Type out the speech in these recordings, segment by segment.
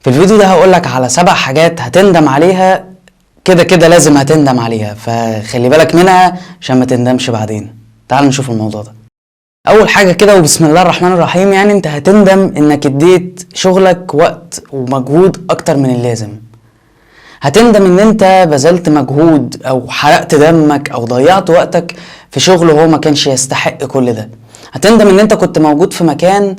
في الفيديو ده هقولك على 7 حاجات هتندم عليها، كده كده لازم هتندم عليها، فخلي بالك منها عشان ما تندمش بعدين. تعال نشوف الموضوع ده. اول حاجة كده وبسم الله الرحمن الرحيم، يعني انت هتندم انك اديت شغلك وقت ومجهود اكتر من اللازم. هتندم ان انت بذلت مجهود او حرقت دمك او ضيعت وقتك في شغل هو ما كانش يستحق كل ده. هتندم ان انت كنت موجود في مكان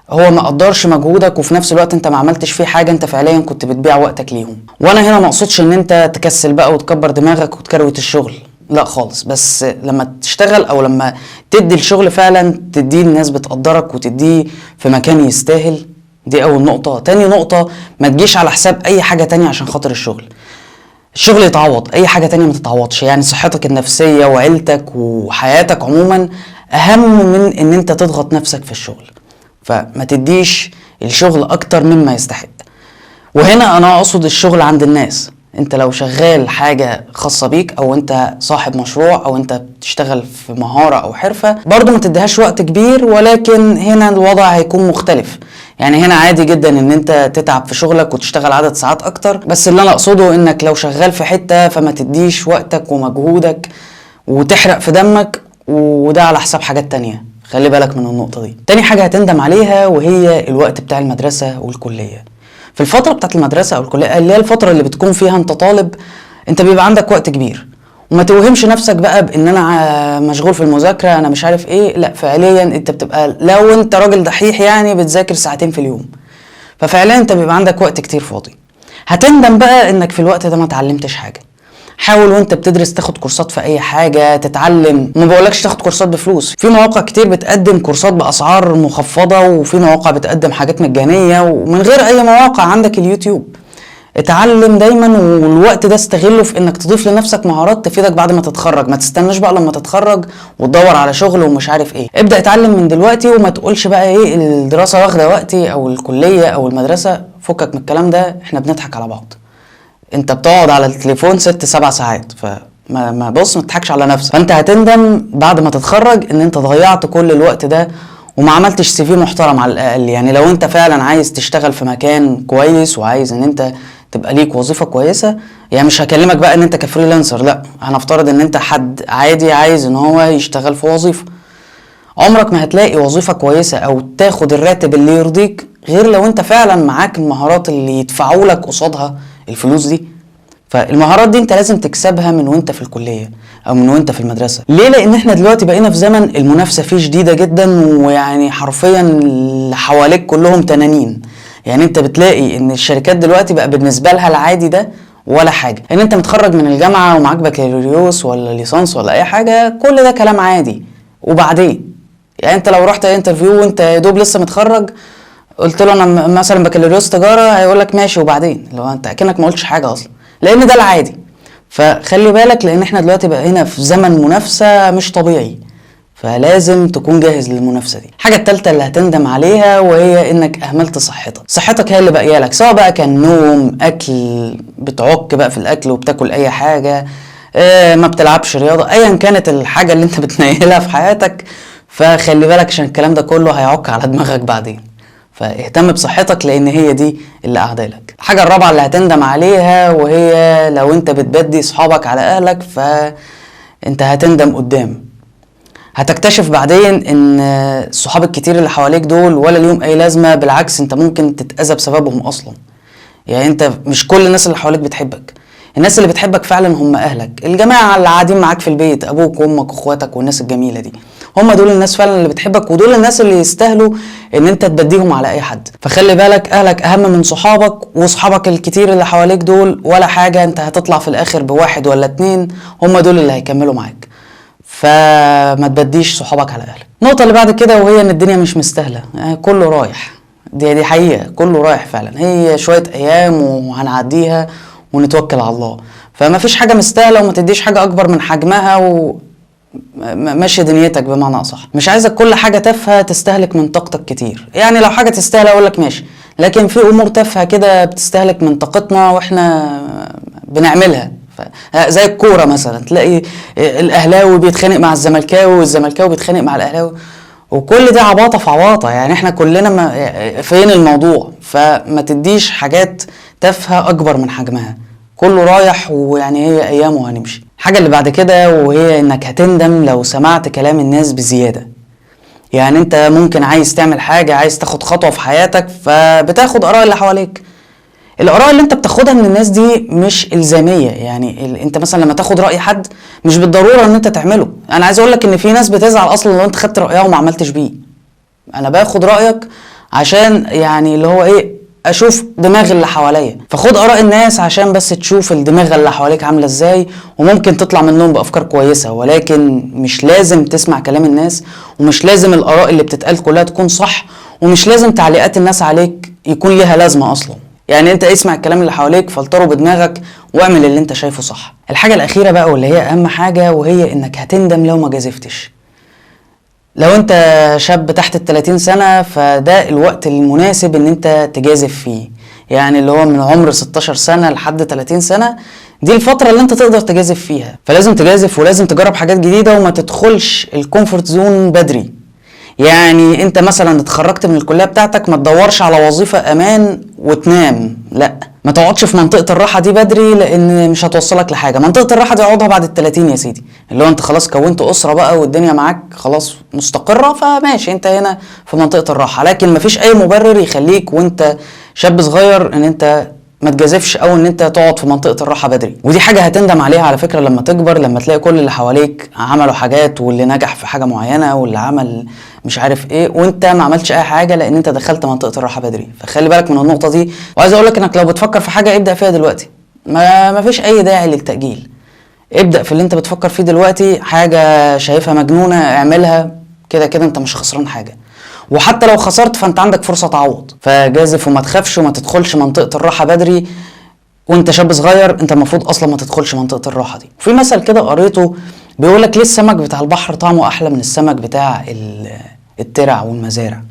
هو ما قدرش مجهودك، وفي نفس الوقت انت ما عملتش فيه حاجه، انت فعليا كنت بتبيع وقتك ليهم. وانا هنا ما اقصدش ان انت تكسل بقى وتكبر دماغك وتكروت الشغل، لا خالص، بس لما تشتغل او لما تدي الشغل فعلا تديه الناس بتقدرك وتديه في مكان يستاهل. دي اول نقطه. تاني نقطه، ما تجيش على حساب اي حاجه تانية عشان خاطر الشغل. الشغل يتعوض، اي حاجه تانية ما تتعوضش، يعني صحتك النفسيه وعيلتك وحياتك عموما اهم من ان انت تضغط نفسك في الشغل. فما تديش الشغل اكتر مما يستحق. وهنا انا اقصد الشغل عند الناس. انت لو شغال حاجة خاصة بيك او انت صاحب مشروع او انت بتشتغل في مهارة او حرفة، برضو ما تديهاش وقت كبير، ولكن هنا الوضع هيكون مختلف. يعني هنا عادي جدا ان انت تتعب في شغلك وتشتغل عدد ساعات اكتر، بس اللي انا اقصده انك لو شغال في حتة فما تديش وقتك ومجهودك وتحرق في دمك، وده على حساب حاجات تانية. خلي بالك من النقطة دي. تاني حاجة هتندم عليها وهي الوقت بتاع المدرسة والكلية. في الفترة بتاعت المدرسة او الكلية اللي هي الفترة اللي بتكون فيها انت طالب، انت بيبقى عندك وقت كبير، وما توهمش نفسك بقى بان انا مشغول في المذاكرة انا مش عارف ايه. لا، فعليا انت بتبقى لو انت راجل دحيح يعني بتذاكر ساعتين في اليوم، ففعليا انت بيبقى عندك وقت كتير فاضي. هتندم بقى انك في الوقت ده ما اتعلمتش حاجة. حاول وانت بتدرس تاخد كورسات في اي حاجة، تتعلم. ما بقولكش تاخد كورسات بفلوس، في مواقع كتير بتقدم كورسات باسعار مخفضة، وفي مواقع بتقدم حاجات مجانية، ومن غير اي مواقع عندك اليوتيوب. اتعلم دايما، والوقت ده استغله في انك تضيف لنفسك مهارات تفيدك بعد ما تتخرج. ما تستناش بقى لما تتخرج وتدور على شغل ومش عارف ايه. ابدأ اتعلم من دلوقتي، وما تقولش بقى ايه الدراسة واخدة وقتي او الكلية او المدرسة. فكك من الكلام ده، احنا بنضحك على بعض. انت بتقعد على التليفون 6-7 ساعات، فما بص ما تضحكش على نفسك. فانت هتندم بعد ما تتخرج ان انت ضيعت كل الوقت ده وما عملتش سي في محترم على الاقل. يعني لو انت فعلا عايز تشتغل في مكان كويس وعايز ان انت تبقى ليك وظيفة كويسة، يعني مش هكلمك بقى ان انت كفريلانسر، لا، هنفترض ان انت حد عادي عايز ان هو يشتغل في وظيفة. عمرك ما هتلاقي وظيفة كويسة او تاخد الراتب اللي يرضيك غير لو انت فعلا معاك المهارات اللي يدفعوا لك قصادها الفلوس دي. فالمهارات دي انت لازم تكسبها من وانت في الكلية او من وانت في المدرسة. ليه؟ لان احنا دلوقتي بقينا في زمن المنافسة فيه شديدة جدا، ويعني حرفيا اللي حواليك كلهم تنانين. يعني انت بتلاقي ان الشركات دلوقتي بقى بالنسبة لها العادي ده ولا حاجة، ان انت متخرج من الجامعة ومعاك بكالوريوس ولا ليسانس ولا اي حاجة، كل ده كلام عادي. وبعدين يعني انت لو رحت انترفيو وانت يا دوب لسه متخرج، قلت له انا مثلا بكالوريوس تجارة، هيقولك ماشي، وبعدين لو انت اكنك ما قلتش حاجة اصلا، لان ده العادي. فخلي بالك، لان احنا دلوقتي بقى هنا في زمن منافسة مش طبيعي، فلازم تكون جاهز للمنافسة دي. الحاجة التالتة اللي هتندم عليها وهي انك اهملت صحتك. صحتك هي اللي باقيالك، سواء بقى كان نوم، اكل، بتعك بقى في الاكل وبتاكل اي حاجة، ما بتلعبش رياضة، ايا كانت الحاجة اللي انت بتنيلها في حياتك. فخلي بالك عشان الكلام ده كله هيعك على دماغك بعدين. فاهتم بصحتك لان هي دي اللي قاعدالك. الحاجة الرابعة اللي هتندم عليها وهي لو انت بتبدي صحابك على اهلك، فانت هتندم قدام. هتكتشف بعدين ان الصحاب الكتير اللي حواليك دول ولا ليهم اي لازمة، بالعكس انت ممكن تتأذى بسببهم اصلا. يعني انت مش كل الناس اللي حواليك بتحبك. الناس اللي بتحبك فعلا هم اهلك، الجماعة اللي قاعدين معاك في البيت، ابوك وامك واخواتك والناس الجميلة دي، هم دول الناس فعلا اللي بتحبك، ودول الناس اللي يستاهلوا ان انت تبديهم على اي حد. فخلي بالك، اهلك اهم من صحابك، وصحابك الكتير اللي حواليك دول ولا حاجة. انت هتطلع في الاخر بواحد ولا 2، هم دول اللي هيكملوا معاك. فما تبديش صحابك على اهلك. النقطة اللي بعد كده وهي ان الدنيا مش مستاهلة، يعني كله رايح. دي حقيقة، كله رايح فعلا. هي شوية ايام وهنعديها ونتوكل على الله. فما فيش حاجة مستاهلة، وما تديش حاجة اكبر من حجمها، ماشي دنيتك بمعنى اصح. مش عايزك كل حاجة تافهة تستهلك من طاقتك كتير. يعني لو حاجة تستاهل اقولك ماشي، لكن في امور تافهة كده بتستهلك من طاقتنا واحنا بنعملها. زي الكورة مثلا، تلاقي الاهلاوي بيتخانق مع الزملكاوي والزملكاوي بيتخانق مع الاهلاوي، وكل دي عباطة في عباطة، يعني احنا كلنا ما فين الموضوع؟ فما تديش حاجات تافهة اكبر من حجمها، كله رايح ويعني هي ايام وهنمشي. الحاجة اللي بعد كده وهي انك هتندم لو سمعت كلام الناس بزيادة. يعني انت ممكن عايز تعمل حاجة، عايز تاخد خطوة في حياتك، فبتاخد اراء اللي حواليك. الاراء اللي انت بتاخدها من الناس دي مش الزاميه، يعني انت مثلا لما تاخد راي حد مش بالضروره ان انت تعمله. انا عايز اقول لك ان في ناس بتزعل اصلا لو انت خدت رايها وما عملتش بيه. انا باخد رايك عشان يعني اللي هو ايه، اشوف دماغ اللي حواليا، فخد اراء الناس عشان بس تشوف الدماغ اللي حواليك عامله ازاي، وممكن تطلع منهم بافكار كويسه. ولكن مش لازم تسمع كلام الناس، ومش لازم الاراء اللي بتتقال كلها تكون صح، ومش لازم تعليقات الناس عليك يكون ليها لازمه اصلا. يعني انت اسمع الكلام اللي حواليك، فلتره بدماغك واعمل اللي انت شايفه صح. الحاجة الاخيرة بقى واللي هي اهم حاجة، وهي انك هتندم لو ما جازفتش. لو انت شاب تحت ال30 سنة، فده الوقت المناسب ان انت تجازف فيه. يعني اللي هو من عمر 16 سنة لحد 30 سنة، دي الفترة اللي انت تقدر تجازف فيها. فلازم تجازف ولازم تجرب حاجات جديدة، وما تدخلش الكومفورت زون بدري. يعني انت مثلا اتخرجت من الكليه بتاعتك، ما تدورش على وظيفه امان وتنام، لا. ما تقعدش في منطقه الراحه دي بدري، لان مش هتوصلك لحاجه. منطقه الراحه دي اقعدها بعد ال30 يا سيدي، اللي هو انت خلاص كونت اسره بقى والدنيا معاك خلاص مستقره، فماشي انت هنا في منطقه الراحه. لكن مفيش اي مبرر يخليك وانت شاب صغير ان انت ما تجازفش او ان انت تقعد في منطقه الراحه بدري. ودي حاجه هتندم عليها على فكره لما تكبر، لما تلاقي كل اللي حواليك عملوا حاجات، واللي نجح في حاجه معينه واللي عمل مش عارف ايه، وانت ما عملتش اي حاجه لان انت دخلت منطقه الراحه بدري. فخلي بالك من النقطه دي. وعايز اقول لك انك لو بتفكر في حاجه ابدا فيها دلوقتي، ما فيش اي داعي للتاجيل. ابدا في اللي انت بتفكر فيه دلوقتي. حاجه شايفها مجنونه اعملها، كده كده انت مش خسران حاجه، وحتى لو خسرت فانت عندك فرصه تعوض. فجازف وما تخافش وما تدخلش منطقه الراحه بدري وانت شاب صغير. انت المفروض اصلا ما تدخلش منطقه الراحه دي. في مثل كده قريته بيقول لك ليه السمك بتاع البحر طعمه احلى من السمك بتاع الترع والمزارع.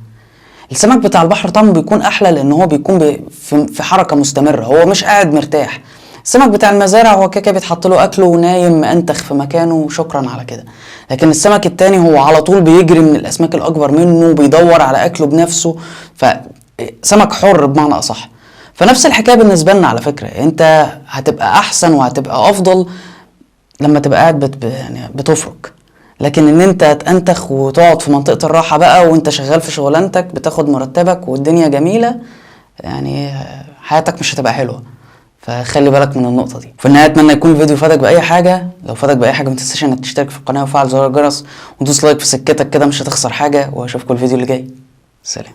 السمك بتاع البحر طعمه بيكون احلى لان هو بيكون في حركه مستمره، هو مش قاعد مرتاح. السمك بتاع المزارع هو كده بيتحط له اكله ونايم مأنتخ في مكانه وشكرا على كده. لكن السمك التاني هو على طول بيجري من الاسماك الاكبر منه وبيدور على اكله بنفسه، فسمك حر بمعنى اصح. فنفس الحكايه بالنسبه لنا على فكره. انت هتبقى احسن وهتبقى افضل لما تبقى قاعد يعني بتفرك. لكن ان انت تنتخ وتقعد في منطقه الراحه بقى وانت شغال في شغلانتك بتاخد مرتبك والدنيا جميله، يعني حياتك مش هتبقى حلوه. فخلي بالك من النقطه دي. في النهايه اتمنى يكون الفيديو فادك باي حاجه. لو فادك باي حاجه ما تنساش انك تشترك في القناه وفعل زر الجرس وتدوس لايك في سكتك كده، مش هتخسر حاجه. واشوفكم الفيديو اللي جاي. سلام.